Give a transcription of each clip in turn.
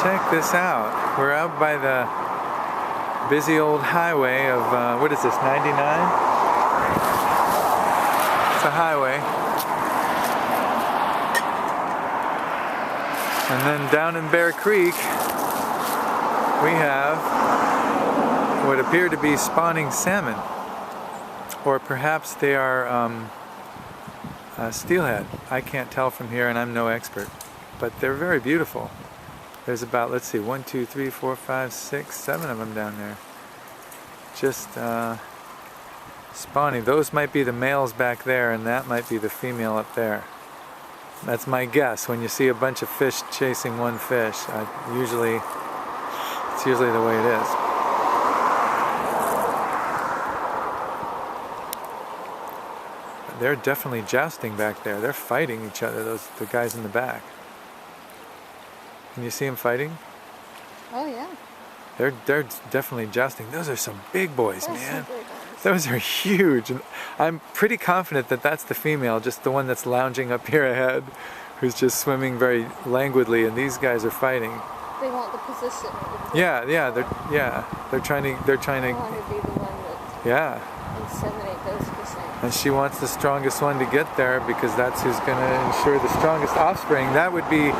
Check this out. We're out by the busy old highway of, what is this, 99? It's a highway. And then down in Bear Creek, we have what appear to be spawning salmon. Or perhaps they are steelhead. I can't tell from here, and I'm no expert. But they're very beautiful. There's about, let's see, 1, 2, 3, 4, 5, 6, 7 of them down there. Just spawning. Those might be the males back there, and that might be the female up there. That's my guess. When you see a bunch of fish chasing one fish, it's usually the way it is. They're definitely jousting back there. They're fighting each other, the guys in the back. Can you see them fighting? Oh yeah. They're definitely jousting. Those are some big boys, man. Those are huge. And I'm pretty confident that that's the female, just the one that's lounging up here ahead, who's just swimming very languidly, and these guys are fighting. They want the position. They're trying to. They want to be the one that inseminate those fish. And she wants the strongest one to get there because that's who's going to ensure the strongest offspring. That would be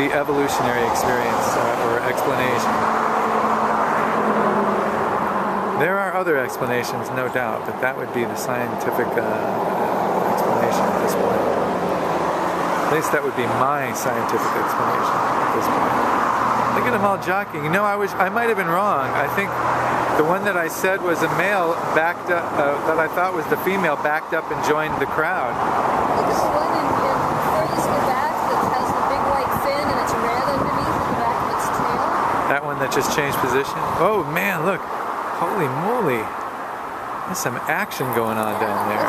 the evolutionary experience or explanation. There are other explanations, no doubt, but that would be the scientific explanation at this point. At least that would be my scientific explanation at this point. Look at them all jockeying. You know, I might have been wrong. I think the one that I said was a male backed up, that I thought was the female backed up and joined the crowd. Look at the one furthest in the back that has the big white fin and it's red underneath at the back of its tail. That one that just changed position? Oh man, look. Holy moly. There's some action going on down there.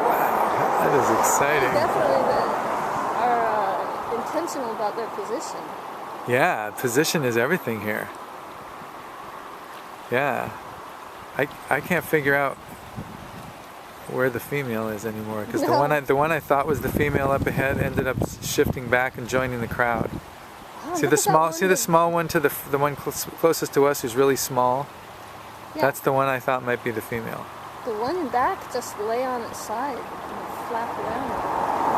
Wow, that is exciting. They definitely are intentional about their position. Yeah, position is everything here. Yeah. I can't figure out where the female is anymore because the one I thought was the female up ahead ended up shifting back and joining the crowd. Oh, See the small one to the one closest to us who's really small? Yeah. That's the one I thought might be the female. The one in back just lay on its side and flap around.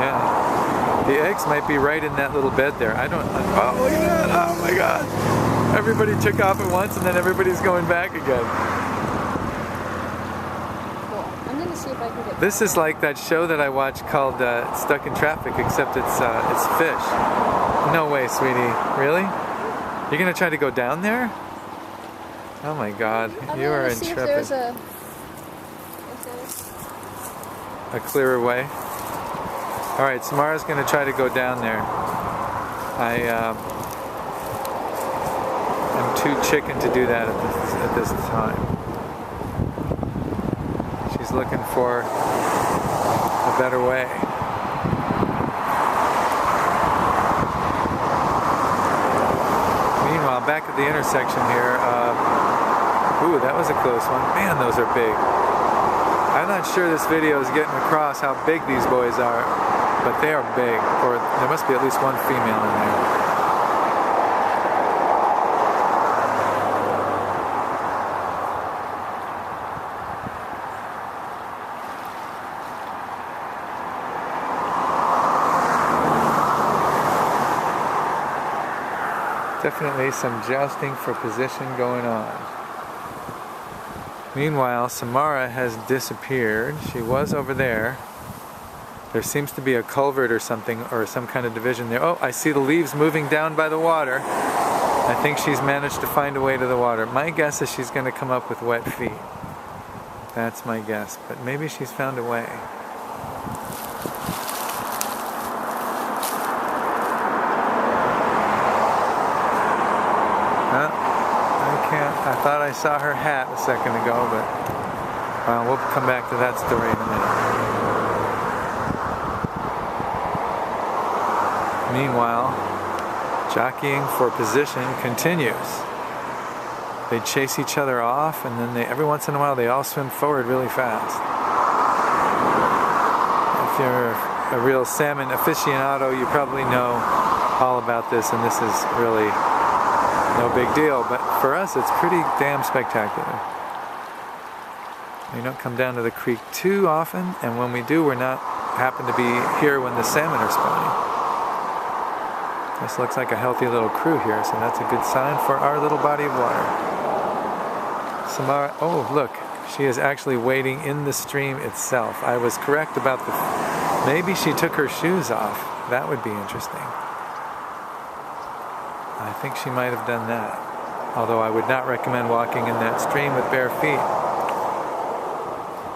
Yeah. The eggs might be right in that little bed there. I don't. Oh, look at that! Oh my God! Everybody took off at once, and then everybody's going back again. Cool. I'm gonna see if I can get. This is like that show that I watched called Stuck in Traffic, except it's fish. No way, sweetie. Really? You're gonna try to go down there? Oh my God! You are intrepid. If there's a clearer way. All right, Samarra's going to try to go down there. I'm too chicken to do that at this time. She's looking for a better way. Meanwhile, back at the intersection here, ooh, that was a close one. Man, those are big. I'm not sure this video is getting across how big these boys are. But they are big, or there must be at least one female in there. Definitely some jousting for position going on. Meanwhile, Samarra has disappeared. She was over there. There seems to be a culvert or something, or some kind of division there. Oh, I see the leaves moving down by the water. I think she's managed to find a way to the water. My guess is she's going to come up with wet feet. That's my guess, but maybe she's found a way. I thought I saw her hat a second ago, but well, we'll come back to that story in a minute. Meanwhile, jockeying for position continues. They chase each other off, and then every once in a while they all swim forward really fast. I If you're a real salmon aficionado, you probably know all about this, and this is really no big deal. But for us, it's pretty damn spectacular. We don't come down to the creek too often, and when we do, we're not happen to be here when the salmon are spawning. This looks like a healthy little crew here, so that's a good sign for our little body of water. Samarra, oh look, she is actually wading in the stream itself. I was correct about maybe she took her shoes off. That would be interesting. I think she might have done that. Although I would not recommend walking in that stream with bare feet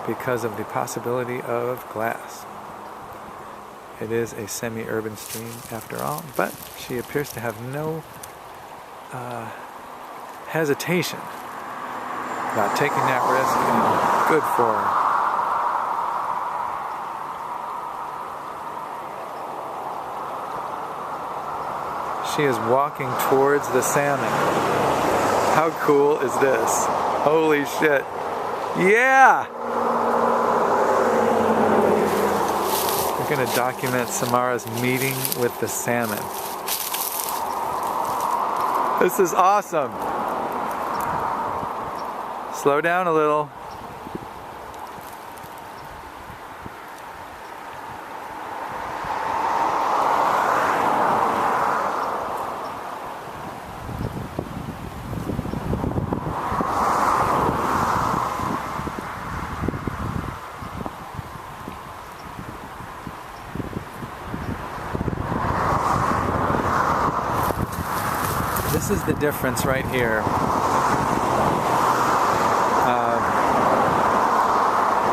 because of the possibility of glass. It is a semi-urban stream after all, but she appears to have no hesitation about taking that risk, and good for her. She is walking towards the salmon. How cool is this? Holy shit. Yeah! We're going to document Samarra's meeting with the salmon. This is awesome. Slow down a little. This is the difference right here.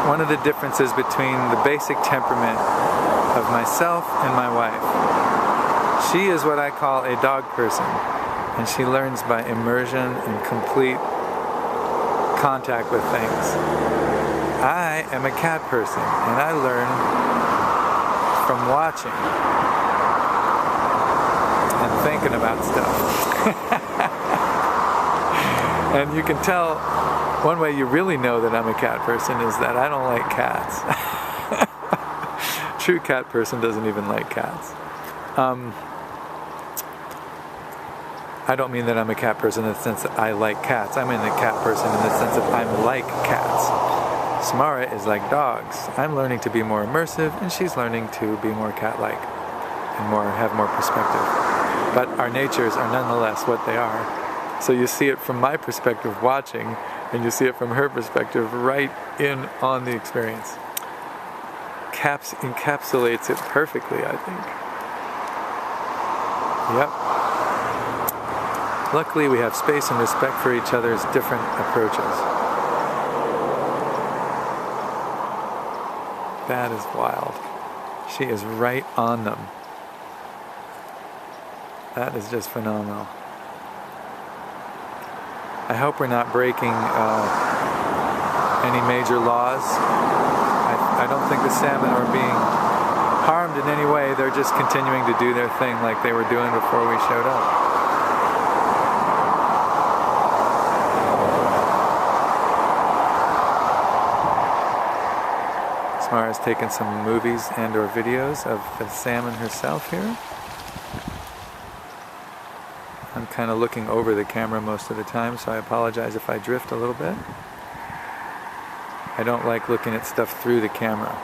One of the differences between the basic temperament of myself and my wife. She is what I call a dog person, and she learns by immersion and complete contact with things. I am a cat person, and I learn from watching and thinking about stuff. And you can tell, one way you really know that I'm a cat person is that I don't like cats. True cat person doesn't even like cats. I don't mean that I'm a cat person in the sense that I like cats. I'm a cat person in the sense that I'm like cats. Samarra is like dogs. I'm learning to be more immersive, and she's learning to be more cat-like and have more perspective. But our natures are nonetheless what they are. So you see it from my perspective watching, and you see it from her perspective right in on the experience. Encapsulates it perfectly, I think. Yep. Luckily, we have space and respect for each other's different approaches. That is wild. She is right on them. That is just phenomenal. I hope we're not breaking any major laws. I don't think the salmon are being harmed in any way. They're just continuing to do their thing like they were doing before we showed up. Samarra's taken some movies and or videos of the salmon herself here. I'm kind of looking over the camera most of the time, so I apologize if I drift a little bit. I don't like looking at stuff through the camera.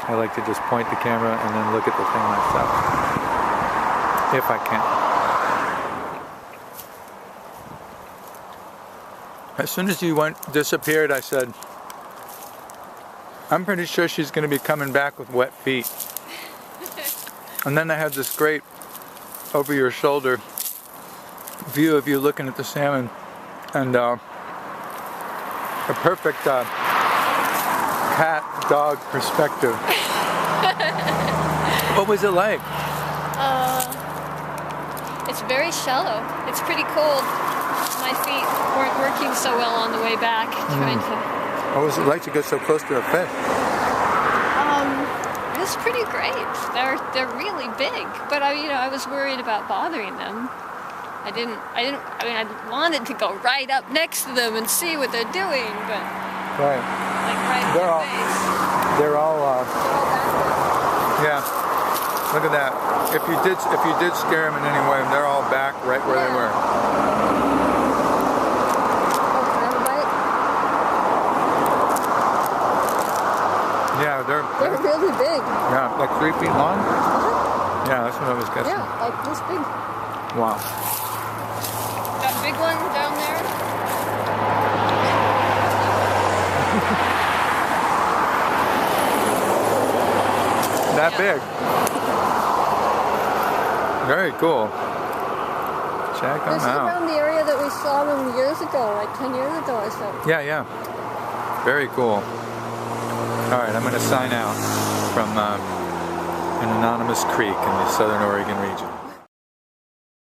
I like to just point the camera and then look at the thing myself, if I can. As soon as you disappeared, I said, I'm pretty sure she's going to be coming back with wet feet. And then I had this great over your shoulder view of you looking at the salmon, and a perfect cat-dog perspective. What was it like? It's very shallow. It's pretty cold. My feet weren't working so well on the way back. Trying to. What was it like to get so close to a fish? It was pretty great. They're really big, but I was worried about bothering them. I wanted to go right up next to them and see what they're doing, but right. like right in their face. They're all, yeah. Look at that. If you did scare them in any way, they're all back right where they were. Yeah, they're really big. Yeah, like 3 feet long? Yeah, that's what I was guessing. Yeah, like this big. Wow. That big one down there? That big. Very cool. Check them This is out. around the area that we saw them years ago, like 10 years ago or so. Yeah. Very cool. Alright, I'm going to sign out from an anonymous creek in the southern Oregon region.